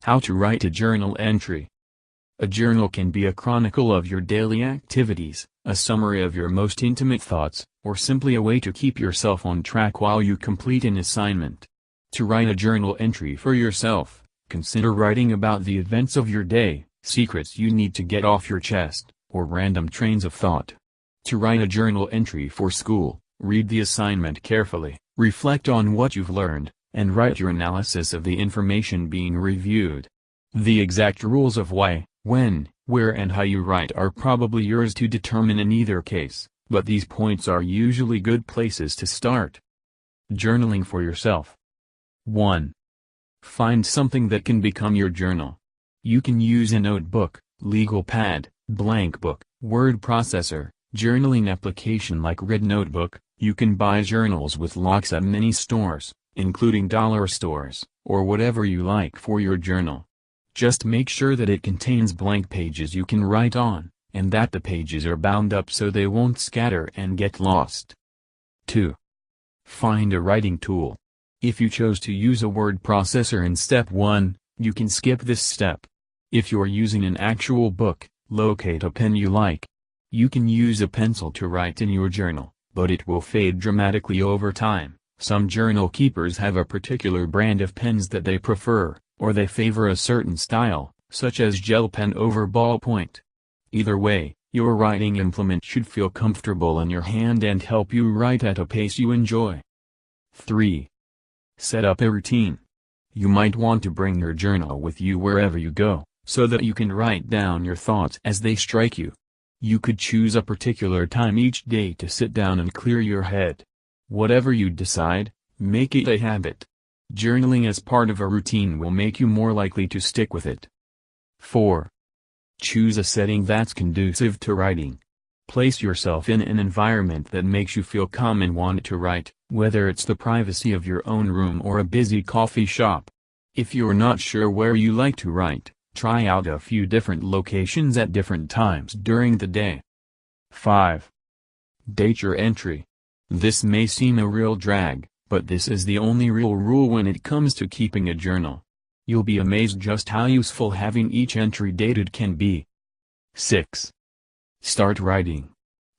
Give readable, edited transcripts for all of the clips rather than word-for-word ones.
How to write a journal entry. A journal can be a chronicle of your daily activities, a summary of your most intimate thoughts, or simply a way to keep yourself on track while you complete an assignment. To write a journal entry for yourself, consider writing about the events of your day, secrets you need to get off your chest, or random trains of thought. To write a journal entry for school, read the assignment carefully, reflect on what you've learned, and write your analysis of the information being reviewed. The exact rules of why, when, where and how you write are probably yours to determine in either case, but these points are usually good places to start. Journaling for yourself. 1. Find something that can become your journal. You can use a notebook, legal pad, blank book, word processor, journaling application like Red Notebook. You can buy journals with locks at many stores, including dollar stores, or whatever you like for your journal. Just make sure that it contains blank pages you can write on, and that the pages are bound up so they won't scatter and get lost. 2. Find a writing tool. If you chose to use a word processor in step 1, you can skip this step. If you're using an actual book, locate a pen you like. You can use a pencil to write in your journal, but it will fade dramatically over time. Some journal keepers have a particular brand of pens that they prefer, or they favor a certain style, such as gel pen over ballpoint. Either way, your writing implement should feel comfortable in your hand and help you write at a pace you enjoy. 3. Set up a routine. You might want to bring your journal with you wherever you go, so that you can write down your thoughts as they strike you. You could choose a particular time each day to sit down and clear your head. Whatever you decide, make it a habit. Journaling as part of a routine will make you more likely to stick with it. 4. Choose a setting that's conducive to writing. Place yourself in an environment that makes you feel calm and want to write, whether it's the privacy of your own room or a busy coffee shop. If you're not sure where you like to write, try out a few different locations at different times during the day. 5. Date your entry. This may seem a real drag, but this is the only real rule when it comes to keeping a journal. You'll be amazed just how useful having each entry dated can be. 6. Start writing.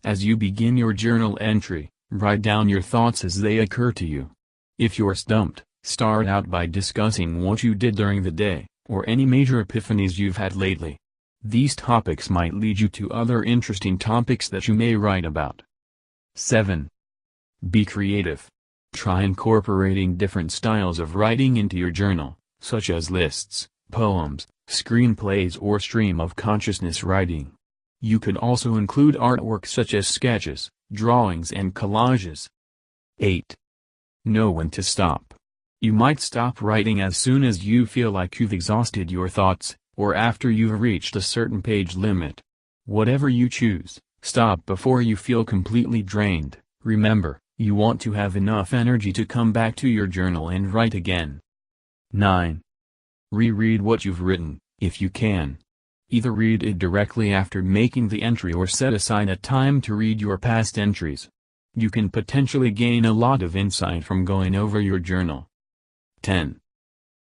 As you begin your journal entry, write down your thoughts as they occur to you. If you're stumped, start out by discussing what you did during the day, or any major epiphanies you've had lately. These topics might lead you to other interesting topics that you may write about. 7. Be creative. Try incorporating different styles of writing into your journal, such as lists, poems, screenplays or stream of consciousness writing. You could also include artwork such as sketches, drawings and collages. 8. Know when to stop. You might stop writing as soon as you feel like you've exhausted your thoughts, or after you've reached a certain page limit. Whatever you choose, stop before you feel completely drained. Remember, you want to have enough energy to come back to your journal and write again. 9. Reread what you've written, if you can. Either read it directly after making the entry or set aside a time to read your past entries. You can potentially gain a lot of insight from going over your journal. 10.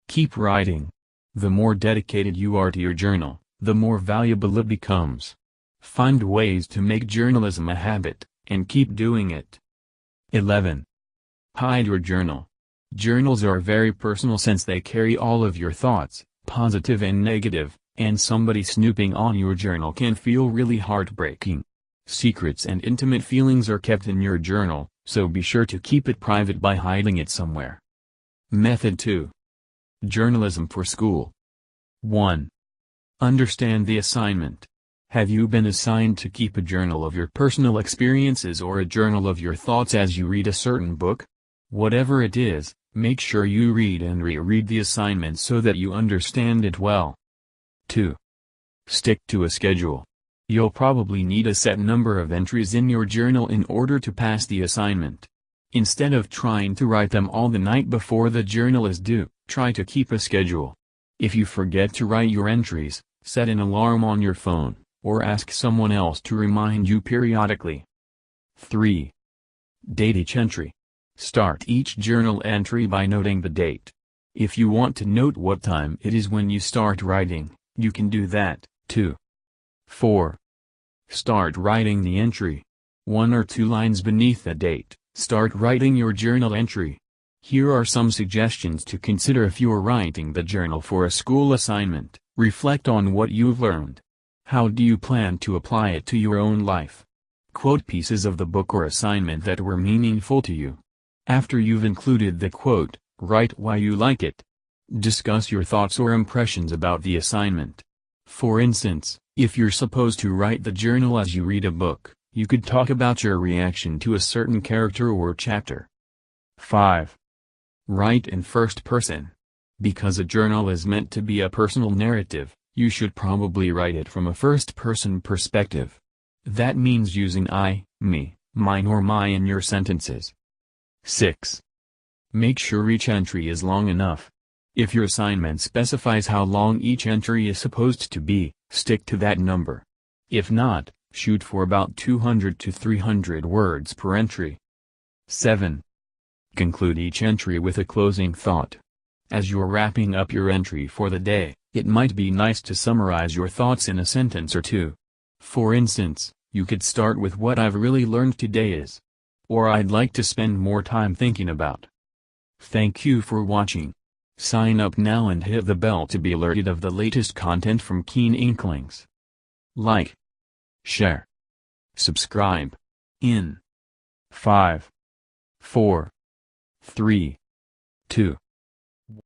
Keep writing. The more dedicated you are to your journal, the more valuable it becomes. Find ways to make journalism a habit, and keep doing it. 11. Hide your journal. Journals are very personal since they carry all of your thoughts, positive and negative, and somebody snooping on your journal can feel really heartbreaking. Secrets and intimate feelings are kept in your journal, so be sure to keep it private by hiding it somewhere. Method 2. Journalism for school. 1. Understand the assignment. Have you been assigned to keep a journal of your personal experiences or a journal of your thoughts as you read a certain book? Whatever it is, make sure you read and reread the assignment so that you understand it well. 2. Stick to a schedule. You'll probably need a set number of entries in your journal in order to pass the assignment. Instead of trying to write them all the night before the journal is due, try to keep a schedule. If you forget to write your entries, set an alarm on your phone, or ask someone else to remind you periodically. 3. Date each entry. Start each journal entry by noting the date. If you want to note what time it is when you start writing, you can do that, too. 4. Start writing the entry. 1 or 2 lines beneath the date, start writing your journal entry. Here are some suggestions to consider if you are writing the journal for a school assignment. Reflect on what you've learned. How do you plan to apply it to your own life? Quote pieces of the book or assignment that were meaningful to you. After you've included the quote, write why you like it. Discuss your thoughts or impressions about the assignment. For instance, if you're supposed to write the journal as you read a book, you could talk about your reaction to a certain character or chapter. 5. Write in first person. Because a journal is meant to be a personal narrative, you should probably write it from a first-person perspective. That means using I, me, mine or my in your sentences. 6. Make sure each entry is long enough. If your assignment specifies how long each entry is supposed to be, stick to that number. If not, shoot for about 200 to 300 words per entry. 7. Conclude each entry with a closing thought. As you're wrapping up your entry for the day, it might be nice to summarize your thoughts in a sentence or two. For instance, you could start with what I've really learned today is. Or I'd like to spend more time thinking about. Thank you for watching. Sign up now and hit the bell to be alerted of the latest content from Keen Inklings. Like, share, subscribe. In 5, 4, 3, 2.